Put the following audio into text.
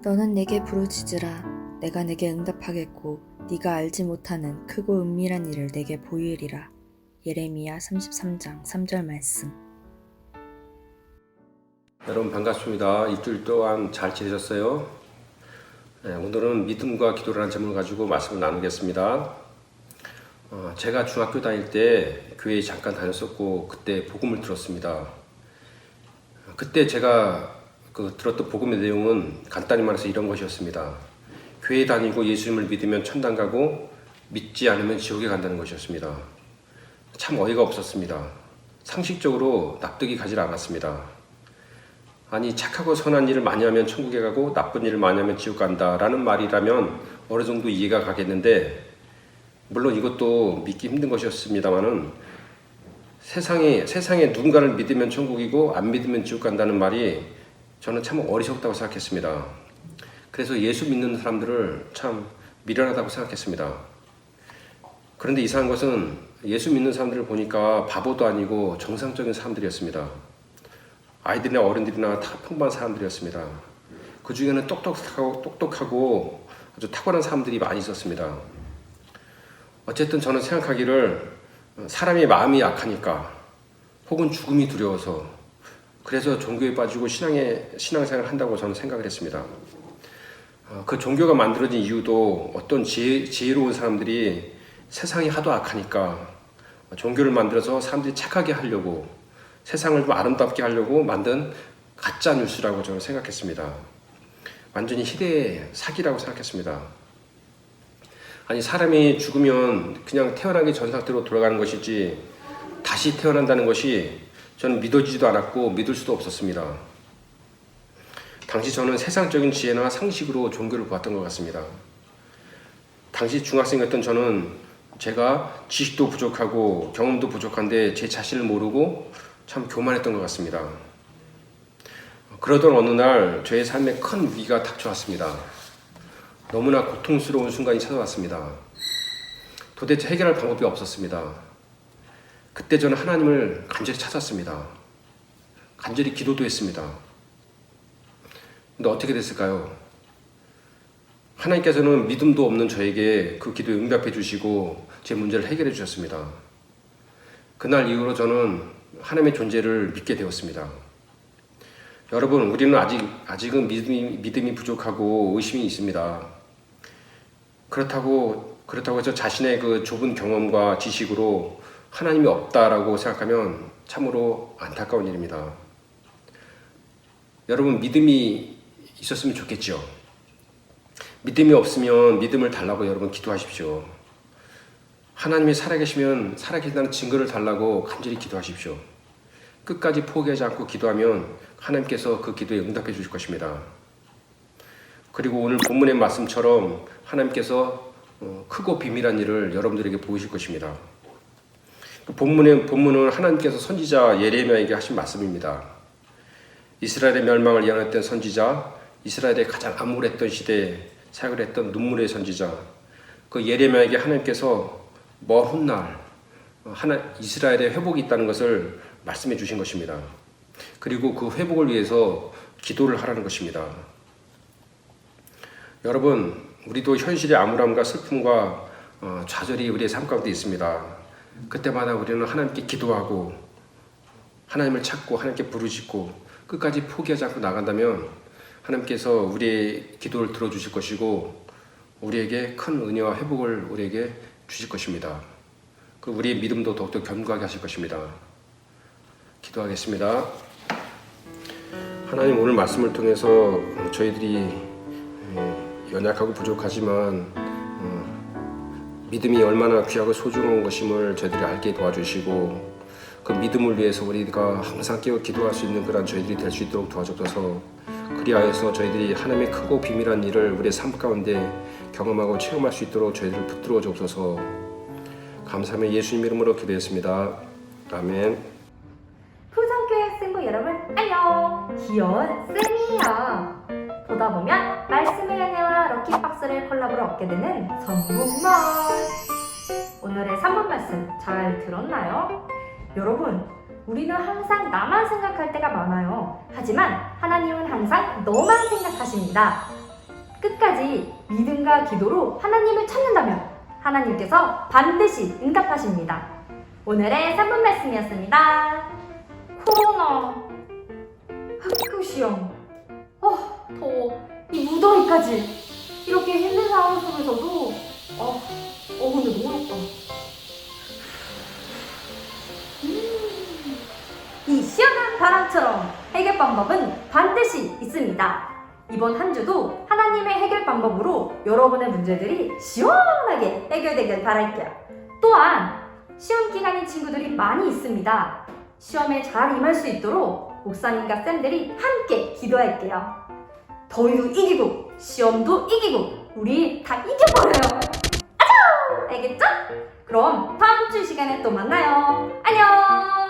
너는 내게 부르짖으라. 내가 내게 응답하겠고 네가 알지 못하는 크고 은밀한 일을 내게 보이리라. 예레미야 33장 3절 말씀. 여러분 반갑습니다. 일주일 동안 잘 지내셨어요? 네, 오늘은 믿음과 기도라는 제목을 가지고 말씀을 나누겠습니다. 제가 중학교 다닐 때 교회에 잠깐 다녔었고 그때 복음을 들었습니다. 그때 제가 들었던 복음의 내용은 간단히 말해서 이런 것이었습니다. 교회 다니고 예수님을 믿으면 천당 가고 믿지 않으면 지옥에 간다는 것이었습니다. 참 어이가 없었습니다. 상식적으로 납득이 가지 않았습니다. 아니, 착하고 선한 일을 많이 하면 천국에 가고 나쁜 일을 많이 하면 지옥 간다라는 말이라면 어느 정도 이해가 가겠는데, 물론 이것도 믿기 힘든 것이었습니다만은 세상에 누군가를 믿으면 천국이고 안 믿으면 지옥 간다는 말이 저는 참 어리석다고 생각했습니다. 그래서 예수 믿는 사람들을 참 미련하다고 생각했습니다. 그런데 이상한 것은 예수 믿는 사람들을 보니까 바보도 아니고 정상적인 사람들이었습니다. 아이들이나 어른들이나 다 평범한 사람들이었습니다. 그 중에는 똑똑하고 아주 탁월한 사람들이 많이 있었습니다. 어쨌든 저는 생각하기를 사람의 마음이 약하니까 혹은 죽음이 두려워서 그래서 종교에 빠지고 신앙생활을 한다고 저는 생각을 했습니다. 그 종교가 만들어진 이유도 어떤 지혜로운 사람들이 세상이 하도 악하니까 종교를 만들어서 사람들이 착하게 하려고 세상을 좀 아름답게 하려고 만든 가짜 뉴스라고 저는 생각했습니다. 완전히 희대의 사기라고 생각했습니다. 아니, 사람이 죽으면 그냥 태어나기 전 상태로 돌아가는 것이지 다시 태어난다는 것이 저는 믿어지지도 않았고 믿을 수도 없었습니다. 당시 저는 세상적인 지혜나 상식으로 종교를 보았던 것 같습니다. 당시 중학생이었던 저는 제가 지식도 부족하고 경험도 부족한데 제 자신을 모르고 참 교만했던 것 같습니다. 그러던 어느 날 저의 삶에 큰 위기가 닥쳐왔습니다. 너무나 고통스러운 순간이 찾아왔습니다. 도대체 해결할 방법이 없었습니다. 그때 저는 하나님을 간절히 찾았습니다. 간절히 기도도 했습니다. 근데 어떻게 됐을까요? 하나님께서는 믿음도 없는 저에게 그 기도에 응답해 주시고 제 문제를 해결해 주셨습니다. 그날 이후로 저는 하나님의 존재를 믿게 되었습니다. 여러분, 우리는 아직은 믿음이 부족하고 의심이 있습니다. 그렇다고 해서 자신의 그 좁은 경험과 지식으로 하나님이 없다라고 생각하면 참으로 안타까운 일입니다. 여러분, 믿음이 있었으면 좋겠죠. 믿음이 없으면 믿음을 달라고 여러분 기도하십시오. 하나님이 살아계시면 살아계신다는 증거를 달라고 간절히 기도하십시오. 끝까지 포기하지 않고 기도하면 하나님께서 그 기도에 응답해 주실 것입니다. 그리고 오늘 본문의 말씀처럼 하나님께서 크고 비밀한 일을 여러분들에게 보이실 것입니다. 본문은 하나님께서 선지자 예레미야에게 하신 말씀입니다. 이스라엘의 멸망을 예언했던 선지자, 이스라엘의 가장 암울했던 시대에 사역을 했던 눈물의 선지자, 그 예레미야에게 하나님께서 먼 훗날 이스라엘의 회복이 있다는 것을 말씀해 주신 것입니다. 그리고 그 회복을 위해서 기도를 하라는 것입니다. 여러분, 우리도 현실의 암울함과 슬픔과 좌절이 우리의 삶 가운데 있습니다. 그때마다 우리는 하나님께 기도하고 하나님을 찾고 하나님께 부르짖고 끝까지 포기하지 않고 나간다면 하나님께서 우리의 기도를 들어주실 것이고 우리에게 큰 은혜와 회복을 우리에게 주실 것입니다. 그 우리의 믿음도 더욱더 견고하게 하실 것입니다. 기도하겠습니다. 하나님, 오늘 말씀을 통해서 저희들이 연약하고 부족하지만 믿음이 얼마나 귀하고 소중한 것임을 저희들이 알게 도와주시고 그 믿음을 위해서 우리가 항상 깨어 기도할 수 있는 그런 저희들이 될 수 있도록 도와주셔서 그리하여서 저희들이 하나님의 크고 비밀한 일을 우리의 삶 가운데 경험하고 체험할 수 있도록 저희들을 붙들어 주옵소서. 감사하며 예수님 이름으로 기도했습니다. 아멘. 풍성교회 친구 여러분 안녕, 귀여운 쌤이야. 보다 보면 말씀의 은혜와 럭키박스를 콜라보로 얻게 되는 성공맛. 오늘의 3번 말씀 잘 들었나요? 여러분, 우리는 항상 나만 생각할 때가 많아요. 하지만 하나님은 항상 너만 생각하십니다. 끝까지 믿음과 기도로 하나님을 찾는다면 하나님께서 반드시 응답하십니다. 오늘의 3분 말씀이었습니다. 코로나, 학교 시험, 더워, 이 무더위까지 이렇게 힘든 상황 속에서도 근데 너무 어렵다. 이 시원한 바람처럼 해결 방법은 반드시 있습니다. 이번 한 주도 하나님의 해결 방법으로 여러분의 문제들이 시원하게 해결되길 바랄게요. 또한 시험 기간인 친구들이 많이 있습니다. 시험에 잘 임할 수 있도록 목사님과 쌤들이 함께 기도할게요. 더위도 이기고 시험도 이기고 우리 다 이겨버려요. 아자! 알겠죠? 그럼 다음 주 시간에 또 만나요. 안녕!